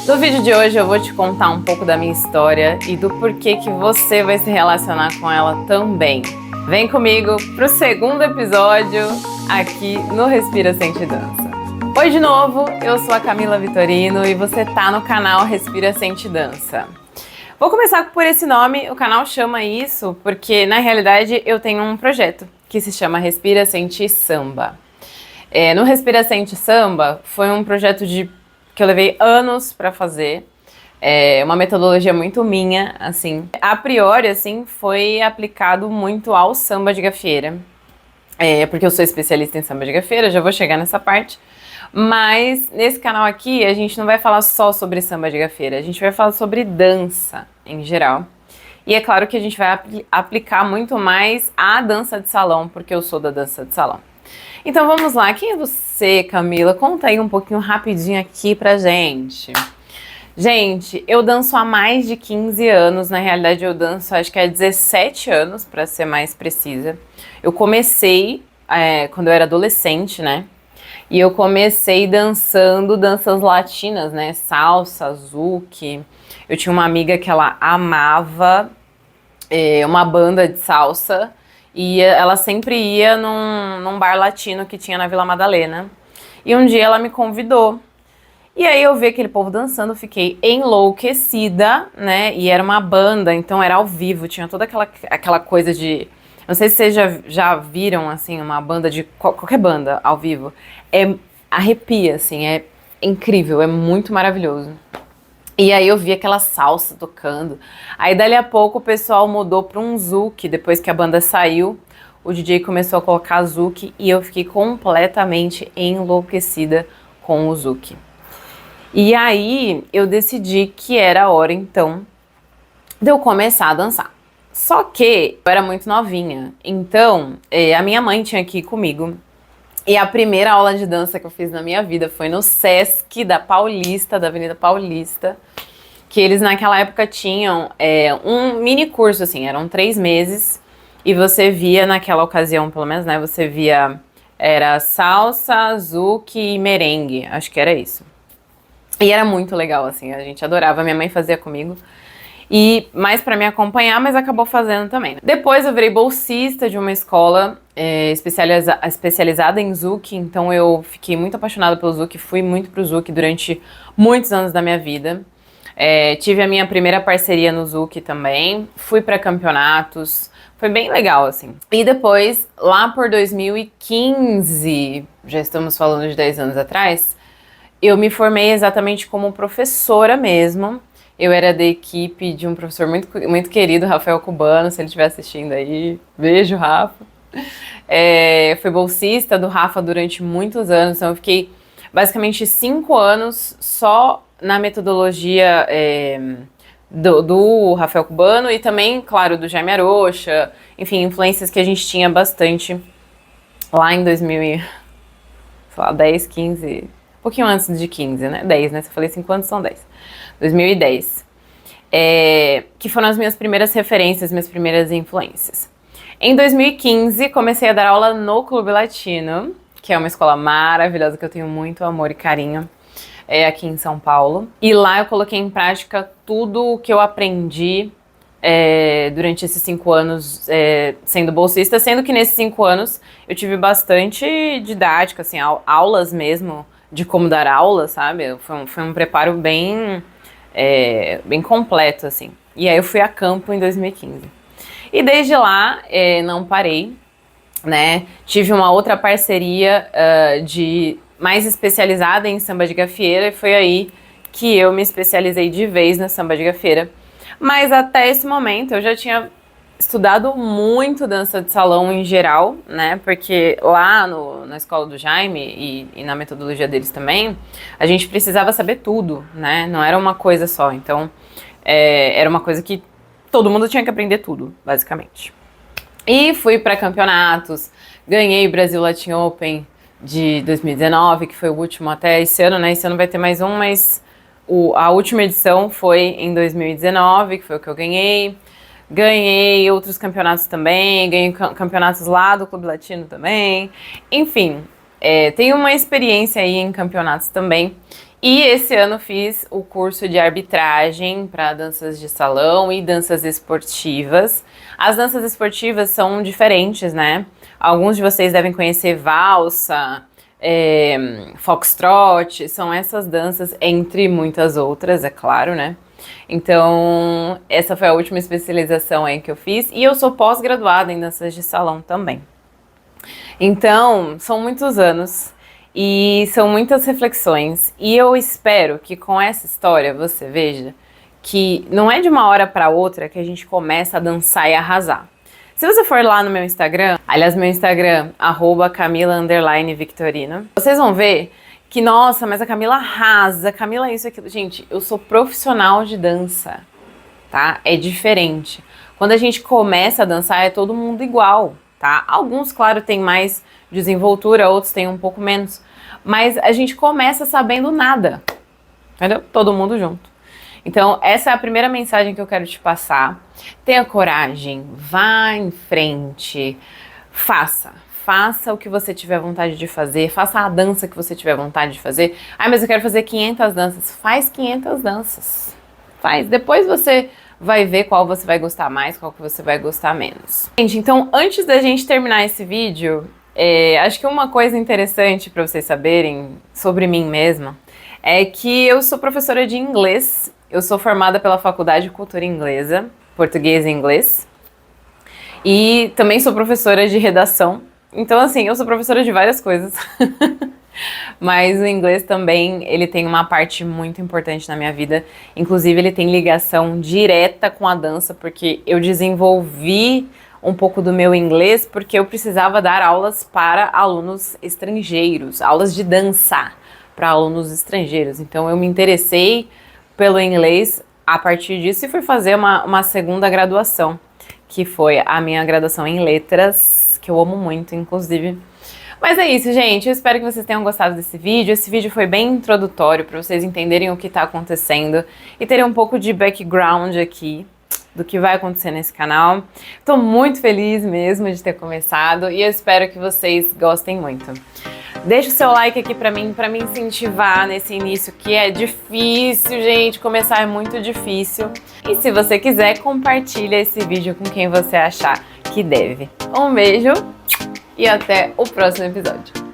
No vídeo de hoje eu vou te contar um pouco da minha história e do porquê que você vai se relacionar com ela também. Vem comigo pro segundo episódio aqui no Respira Sente Dança. Oi de novo, eu sou a Camila Vitorino e você tá no canal Respira Sente Dança. Vou começar por esse nome, o canal chama isso porque na realidade eu tenho um projeto que se chama Respira Sente Samba. No Respira Sente Samba foi um projeto que eu levei anos para fazer, uma metodologia muito minha, assim. A priori, assim, foi aplicado muito ao samba de gafieira, porque eu sou especialista em samba de gafieira, já vou chegar nessa parte. Mas nesse canal aqui a gente não vai falar só sobre samba de gafieira, a gente vai falar sobre dança em geral. E é claro que a gente vai aplicar muito mais a dança de salão, porque eu sou da dança de salão. Então vamos lá, quem é você, Camila? Conta aí um pouquinho rapidinho aqui pra gente. Gente, eu danço há mais de 15 anos, na realidade eu danço acho que há 17 anos, pra ser mais precisa. Eu comecei quando eu era adolescente, né? E eu comecei dançando danças latinas, né? Salsa, zouk. Eu tinha uma amiga que ela amava uma banda de salsa. E ela sempre ia num bar latino que tinha na Vila Madalena. E um dia ela me convidou. E aí eu vi aquele povo dançando, fiquei enlouquecida, né? E era uma banda, então era ao vivo, tinha toda aquela coisa de... Não sei se vocês já viram, assim, uma banda de... Qualquer banda ao vivo. Arrepia, assim, é incrível, é muito maravilhoso. E aí eu vi aquela salsa tocando. Aí dali a pouco o pessoal mudou para um zouk. Depois que a banda saiu, o DJ começou a colocar zouk e eu fiquei completamente enlouquecida com o zouk. E aí eu decidi que era a hora então de eu começar a dançar. Só que eu era muito novinha, então a minha mãe tinha que ir comigo. E a primeira aula de dança que eu fiz na minha vida foi no Sesc da Paulista, da Avenida Paulista, que eles naquela época tinham um mini curso, assim, eram 3 meses, e você via naquela ocasião, pelo menos, né, você via, era salsa, zouk e merengue, acho que era isso. E era muito legal, assim, a gente adorava, minha mãe fazia comigo. E mais para me acompanhar, mas acabou fazendo também. Depois eu virei bolsista de uma escola especializada em zouk, então eu fiquei muito apaixonada pelo zouk, fui muito pro zouk durante muitos anos da minha vida. Tive a minha primeira parceria no zouk também, fui para campeonatos, foi bem legal, assim. E depois, lá por 2015, já estamos falando de 10 anos atrás, eu me formei exatamente como professora mesmo. Eu era da equipe de um professor muito, muito querido, Rafael Cubano, se ele estiver assistindo aí, beijo, Rafa. Fui bolsista do Rafa durante muitos anos, então eu fiquei basicamente 5 anos só na metodologia do Rafael Cubano e também, claro, do Jaime Arocha, enfim, influências que a gente tinha bastante lá em 2010, 15, um pouquinho antes de 15, né? 10, né? Se eu falei 5 anos, são 10. 2010. Que foram as minhas primeiras referências, minhas primeiras influências. Em 2015, comecei a dar aula no Clube Latino, que é uma escola maravilhosa que eu tenho muito amor e carinho aqui em São Paulo. E lá eu coloquei em prática tudo o que eu aprendi durante esses 5 anos sendo bolsista, sendo que nesses 5 anos eu tive bastante didática, assim, aulas mesmo de como dar aula, sabe? Foi um preparo bem completo, assim. E aí eu fui a campo em 2015. E desde lá, não parei, né? Tive uma outra parceria mais especializada em samba de gafieira e foi aí que eu me especializei de vez na samba de gafieira. Mas até esse momento eu já tinha estudado muito dança de salão em geral, né? Porque lá na escola do Jaime e na metodologia deles também, a gente precisava saber tudo, né? Não era uma coisa só. Então, era uma coisa que todo mundo tinha que aprender tudo, basicamente. E fui para campeonatos, ganhei o Brasil Latin Open de 2019, que foi o último até esse ano, né? Esse ano vai ter mais um, mas a última edição foi em 2019, que foi o que eu ganhei. Ganhei outros campeonatos também, ganhei campeonatos lá do Clube Latino também. Enfim, tenho uma experiência aí em campeonatos também. E esse ano fiz o curso de arbitragem para danças de salão e danças esportivas. As danças esportivas são diferentes, né? Alguns de vocês devem conhecer valsa, foxtrot, são essas danças, entre muitas outras, é claro, né? Então, essa foi a última especialização aí que eu fiz, e eu sou pós-graduada em danças de salão também. Então, são muitos anos e são muitas reflexões, e eu espero que com essa história você veja que não é de uma hora para outra que a gente começa a dançar e arrasar. Se você for lá no meu Instagram, aliás, meu Instagram, @Camila_Victorino, vocês vão ver que, nossa, mas a Camila arrasa, Camila isso e aquilo. Gente, eu sou profissional de dança, tá? É diferente. Quando a gente começa a dançar, é todo mundo igual, tá? Alguns, claro, têm mais desenvoltura, outros têm um pouco menos. Mas a gente começa sabendo nada, entendeu? Todo mundo junto. Então, essa é a primeira mensagem que eu quero te passar. Tenha coragem, vá em frente, faça o que você tiver vontade de fazer, faça a dança que você tiver vontade de fazer. Ah, mas eu quero fazer 500 danças. Faz 500 danças. Faz. Depois você vai ver qual você vai gostar mais, qual que você vai gostar menos. Gente, então, antes da gente terminar esse vídeo, acho que uma coisa interessante para vocês saberem sobre mim mesma é que eu sou professora de inglês. Eu sou formada pela Faculdade de Cultura Inglesa, português e inglês. E também sou professora de redação. Então, assim, eu sou professora de várias coisas. Mas o inglês também, ele tem uma parte muito importante na minha vida. Inclusive, ele tem ligação direta com a dança, porque eu desenvolvi um pouco do meu inglês porque eu precisava dar aulas para alunos estrangeiros, aulas de dança para alunos estrangeiros. Então, eu me interessei pelo inglês a partir disso e fui fazer uma segunda graduação, que foi a minha graduação em letras, que eu amo muito, inclusive. Mas é isso, gente. Eu espero que vocês tenham gostado desse vídeo. Esse vídeo foi bem introdutório para vocês entenderem o que está acontecendo e terem um pouco de background aqui do que vai acontecer nesse canal. Tô muito feliz mesmo de ter começado e eu espero que vocês gostem muito. Deixa o seu like aqui pra mim incentivar nesse início que é difícil, gente. Começar é muito difícil. E se você quiser, compartilha esse vídeo com quem você achar que deve. Um beijo e até o próximo episódio.